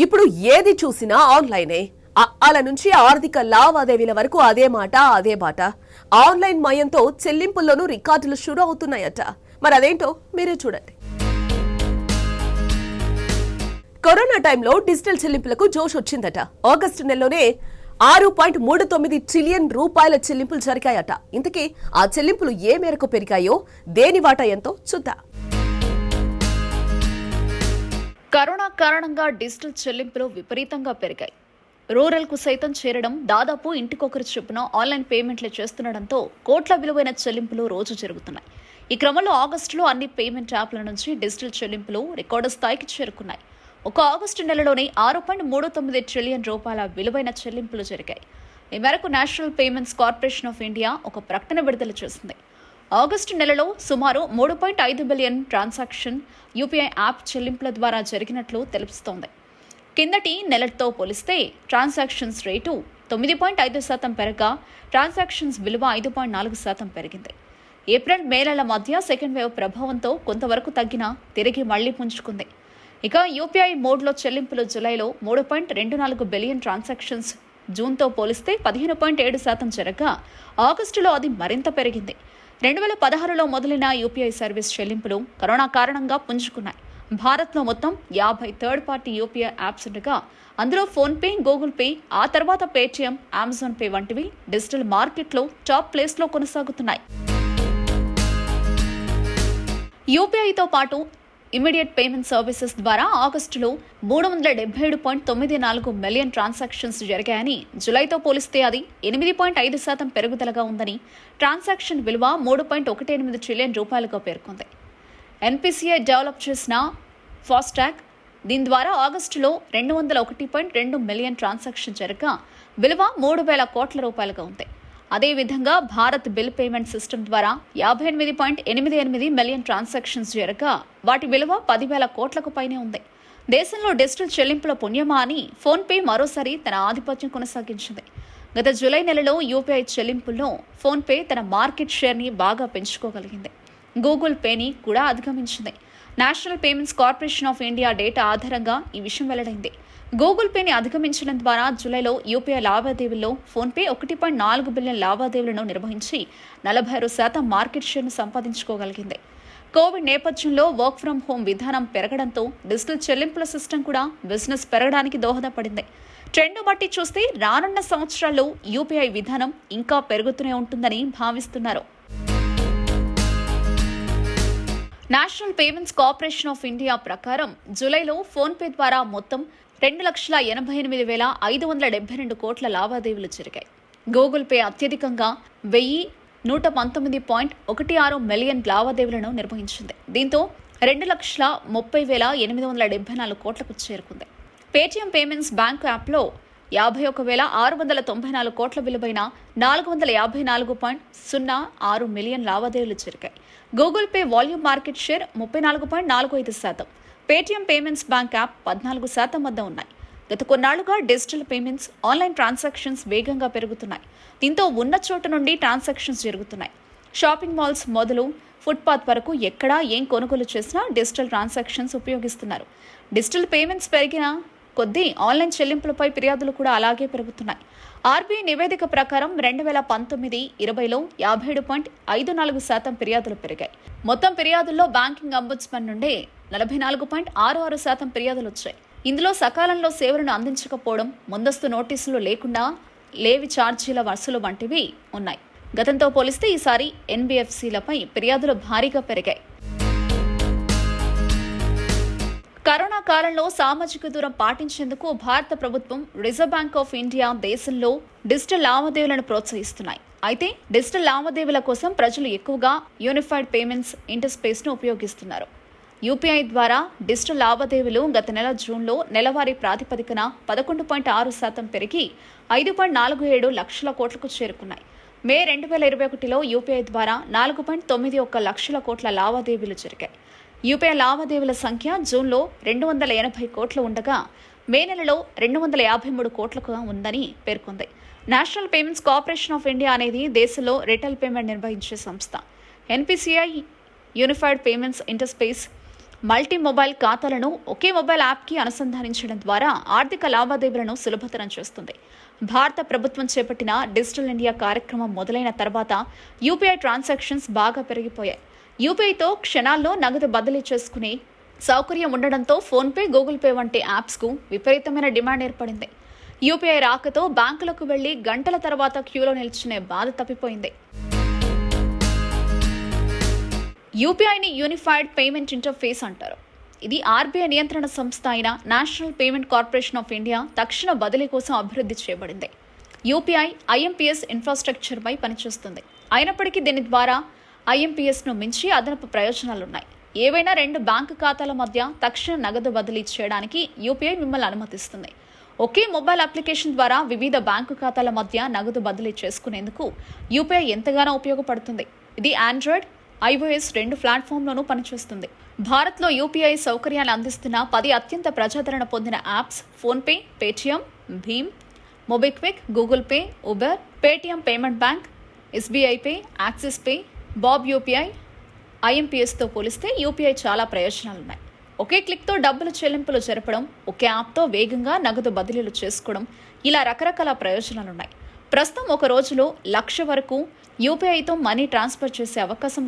ఇప్పుడు ఏది చూసినా ఆన్లైనే. అల నుంచి ఆర్థిక లావాదేవీల వరకు అదే మాట అదే బాట. ఆన్లైన్ మయంతో చెల్లింపుల్లోనూ రికార్డులు షురు అవుతున్నాయట. మరి అదేంటో మీరే చూడండి. కరోనా టైంలో డిజిటల్ చెల్లింపులకు జోష్ వచ్చిందట. ఆగస్టు నెలలోనే 6.39 ట్రిలియన్ రూపాయల చెల్లింపులు జరిగాయట. ఇంతకీ ఆ చెల్లింపులు ఏ మేరకు పెరిగాయో, దేని వాటా ఎంతో చూద్దాం. కరోనా కారణంగా డిజిటల్ చెల్లింపులు విపరీతంగా పెరిగాయి. రూరల్ కు సైతం చేరడం, దాదాపు ఇంటికొకరు చొప్పున ఆన్లైన్ పేమెంట్లు చేస్తుండటంతో కోట్ల విలువైన చెల్లింపులు రోజు జరుగుతున్నాయి. ఈ క్రమంలో ఆగస్టులో అన్ని పేమెంట్ యాప్ల నుంచి డిజిటల్ చెల్లింపులు రికార్డు స్థాయికి చేరుకున్నాయి. ఒక ఆగస్టు నెలలోనే 6.39 ట్రిలియన్ రూపాయల విలువైన చెల్లింపులు జరిగాయి. ఈ మేరకు national Payments Corporation of India ఒక ప్రకటన విడుదల చేసింది. ఆగస్టు నెలలో సుమారు 3.5 బిలియన్ ట్రాన్సాక్షన్ యూపీఐ యాప్ చెల్లింపుల ద్వారా జరిగినట్లు తెలుస్తోంది. కిందటి నెలతో పోలిస్తే ట్రాన్సాక్షన్స్ రేటు 9.5% పెరగగా ట్రాన్సాక్షన్స్ విలువ 5.4% పెరిగింది. ఏప్రిల్, మే నెలల మధ్య సెకండ్ వేవ్ ప్రభావంతో కొంతవరకు తగ్గినా తిరిగి మళ్లీ పుంజుకుంది. ఇక యూపీఐ మోడ్లో చెల్లింపులు జులైలో 3.24 బిలియన్ ట్రాన్సాక్షన్స్ జూన్తో పోలిస్తే 15.7% జరగగా ఆగస్టులో అది మరింత పెరిగింది. 2016లో మొదలైన యూపీఐ సర్వీస్ చెల్లింపులు కరోనా కారణంగా పుంజుకున్నాయి. భారత్లో మొత్తం 50 థర్డ్ పార్టీ యూపీఐ యాప్స్ ఉండగా అందులో ఫోన్పే, గూగుల్ పే, ఆ తర్వాత పేటీఎం, అమెజాన్ పే వంటివి డిజిటల్ మార్కెట్లో టాప్ ప్లేస్లో కొనసాగుతున్నాయి. యూపీఐతో పాటు ఇమీడియట్ పేమెంట్ సర్వీసెస్ ద్వారా ఆగస్టులో 377.94 మిలియన్ ట్రాన్సాక్షన్స్ జరిగాయని, జులైతో పోలిస్తే అది 8.5% పెరుగుదలగా ఉందని, ట్రాన్సాక్షన్ విలువ 3.18 ట్రిలియన్ రూపాయలుగా పేర్కొంది. ఎన్పీసీఐ డెవలప్ చేసిన ఫాస్టాగ్ దీని ద్వారా ఆగస్టులో 201.2 మిలియన్ ట్రాన్సాక్షన్ జరగగా విలువ 3,000 కోట్ల రూపాయలుగా ఉంది. అదేవిధంగా భారత్ బిల్ పేమెంట్ సిస్టమ్ ద్వారా 58.88 మిలియన్ ట్రాన్సాక్షన్స్ జరగగా వాటి విలువ 10,000 కోట్లకు పైనే ఉంది. దేశంలో డిజిటల్ చెల్లింపుల పుణ్యమా అని ఫోన్పే మరోసారి తన ఆధిపత్యం కొనసాగించింది. గత జూలై నెలలో యూపీఐ చెల్లింపుల్లో ఫోన్పే తన మార్కెట్ షేర్ని బాగా పెంచుకోగలిగింది. గూగుల్ పేని కూడా అధిగమించింది. National Payments Corporation of India data ఆధారంగా ఈ విషయం వెల్లడైంది. గూగుల్ పేని అధిగమించడం ద్వారా జూలైలో యూపీఐ లావాదేవీల్లో ఫోన్పే 1.4 బిలియన్ లావాదేవీలను నిర్వహించి 46% మార్కెట్ షేర్ను సంపాదించుకోగలిగింది. కోవిడ్ నేపథ్యంలో వర్క్ ఫ్రం హోం విధానం పెరగడంతో డిజిటల్ చెల్లింపుల సిస్టమ్ కూడా బిజినెస్ పెరగడానికి దోహదపడింది. ట్రెండ్ బట్టి చూస్తే రానున్న సంవత్సరాల్లో యూపీఐ విధానం ఇంకా పెరుగుతూనే ఉంటుందని భావిస్తున్నారు. National Payments Corporation of India ప్రకారం జూలైలో ఫోన్పే ద్వారా మొత్తం 2,88,572 కోట్ల లావాదేవీలు జరిగాయి. గూగుల్ పే అత్యధికంగా 1,119.16 మిలియన్ లావాదేవీలను నిర్వహించింది. దీంతో 2,30,874 కోట్లకు చేరుకుంది. పేటీఎం పేమెంట్స్ బ్యాంకు యాప్లో 51,694 కోట్ల విలువైన 454.06 మిలియన్ లావాదేవీలు జరిగాయి. Google pay volume market share 34.45%. Paytm payments bank app 14% వద్ద ఉన్నాయి. గత కొన్నాళ్లుగా డిజిటల్ పేమెంట్స్, ఆన్లైన్ ట్రాన్సాక్షన్స్ వేగంగా పెరుగుతున్నాయి. దీంతో ఉన్న చోటు నుండి ట్రాన్సాక్షన్స్ జరుగుతున్నాయి. షాపింగ్ మాల్స్ మొదలు ఫుట్పాత్ వరకు ఎక్కడా ఏం కొనుగోలు చేసినా డిజిటల్ ట్రాన్సాక్షన్స్ ఉపయోగిస్తున్నారు. డిజిటల్ పేమెంట్స్ పెరిగిన కొద్దీ ఆన్లైన్ చెల్లింపులపై ఫిర్యాదులు కూడా అలాగే పెరుగుతున్నాయి. ఆర్బీఐ నివేదిక ప్రకారం 2019-20లో 57.54% ఫిర్యాదులు పెరిగాయి. మొత్తం ఫిర్యాదుల్లో బ్యాంకింగ్ అంబుడ్స్మన్ నుండే 44.66% ఫిర్యాదులు వచ్చాయి. ఇందులో సకాలంలో సేవలను అందించకపోవడం, ముందస్తు నోటీసులు లేకుండా లేవి ఛార్జీల వసూలు వంటివి ఉన్నాయి. గతంతో పోలిస్తే ఈసారి ఎన్బీఎఫ్సీలపై ఫిర్యాదులు భారీగా పెరిగాయి. కరోనా కాలంలో సామాజిక దూరం పాటించేందుకు భారత ప్రభుత్వం, రిజర్వ్ బ్యాంక్ ఆఫ్ ఇండియా దేశంలో డిజిటల్ లావాదేవీలను ప్రోత్సహిస్తున్నాయి. అయితే డిజిటల్ లావాదేవీల కోసం ప్రజలు ఎక్కువగా యూనిఫైడ్ పేమెంట్స్ ఇంటర్స్పేస్ ను ఉపయోగిస్తున్నారు. యూపీఐ ద్వారా డిజిటల్ లావాదేవీలు గత నెల జూన్లో నెలవారీ ప్రాతిపదికన 11.6% పెరిగి 5.47 లక్షల కోట్లకు చేరుకున్నాయి. మే 2021లో యూపీఐ ద్వారా 4.91 లక్షల కోట్ల లావాదేవీలు జరిగాయి. యూపీఐ లావాదేవీల సంఖ్య జూన్లో 280 కోట్లు ఉండగా మే నెలలో 253 కోట్లకు ఉందని పేర్కొంది. National Payments Corporation of India అనేది దేశంలో రిటైల్ పేమెంట్ నిర్వహించే సంస్థ. NPCI unified payments interspace multi mobile ఖాతాలను ఒకే మొబైల్ యాప్కి అనుసంధానించడం ద్వారా ఆర్థిక లావాదేవీలను సులభతరం చేస్తుంది. భారత ప్రభుత్వం చేపట్టిన డిజిటల్ ఇండియా కార్యక్రమం మొదలైన తర్వాత యూపీఐ ట్రాన్సాక్షన్స్ బాగా పెరిగిపోయాయి. యూపీఐతో క్షణాల్లో నగదు బదిలీ చేసుకునే సౌకర్యం ఉండడంతో ఫోన్పే, గూగుల్ పే వంటి యాప్స్కు విపరీతమైన డిమాండ్ ఏర్పడింది. యూపీఐ రాకతో బ్యాంకులకు వెళ్లి గంటల తర్వాత క్యూలో నిల్చునే బాధ తప్పిపోయింది. యూపీఐని యూనిఫైడ్ పేమెంట్ ఇంటర్ఫేస్ అంటారు. ఇది ఆర్బీఐ నియంత్రణ సంస్థ అయిన national payment corporation of India తక్షణ బదిలీ కోసం అభివృద్ధి చేయబడింది. యూపీఐ ఐఎంపీఎస్ ఇన్ఫ్రాస్ట్రక్చర్ పై పనిచేస్తుంది. అయినప్పటికీ దీని ద్వారా ఐఎంపీఎస్ను మించి అదనపు ప్రయోజనాలున్నాయి. ఏవైనా 2 బ్యాంకు ఖాతాల మధ్య తక్షణ నగదు బదిలీ చేయడానికి యూపీఐ మిమ్మల్ని అనుమతిస్తుంది. ఒకే మొబైల్ అప్లికేషన్ ద్వారా వివిధ బ్యాంకు ఖాతాల మధ్య నగదు బదిలీ చేసుకునేందుకు యూపీఐ ఎంతగానో ఉపయోగపడుతుంది. ఇది ఆండ్రాయిడ్, ఐఓఎస్ 2 ప్లాట్ఫామ్లోనూ పనిచేస్తుంది. భారత్లో యూపీఐ సౌకర్యాలు అందిస్తున్న 10 అత్యంత ప్రజాదరణ పొందిన యాప్స్ ఫోన్పే, పేటీఎం, భీమ్, MobiKwik, Google Pay, Uber, Paytm payment bank, SBI Pay, Axis Pay, BoB UPI. ఐఎంపీఎస్తో పోలిస్తే యూపీఐ చాలా ప్రయోజనాలున్నాయి. ఒకే క్లిక్తో డబ్బులు చెల్లింపులు జరపడం, ఒకే యాప్తో వేగంగా నగదు బదిలీలు చేసుకోవడం, ఇలా రకరకాల ప్రయోజనాలున్నాయి. ప్రస్తుతం ఒక రోజులో 1,00,000 వరకు యూపీఐతో మనీ ట్రాన్స్ఫర్ చేసే అవకాశం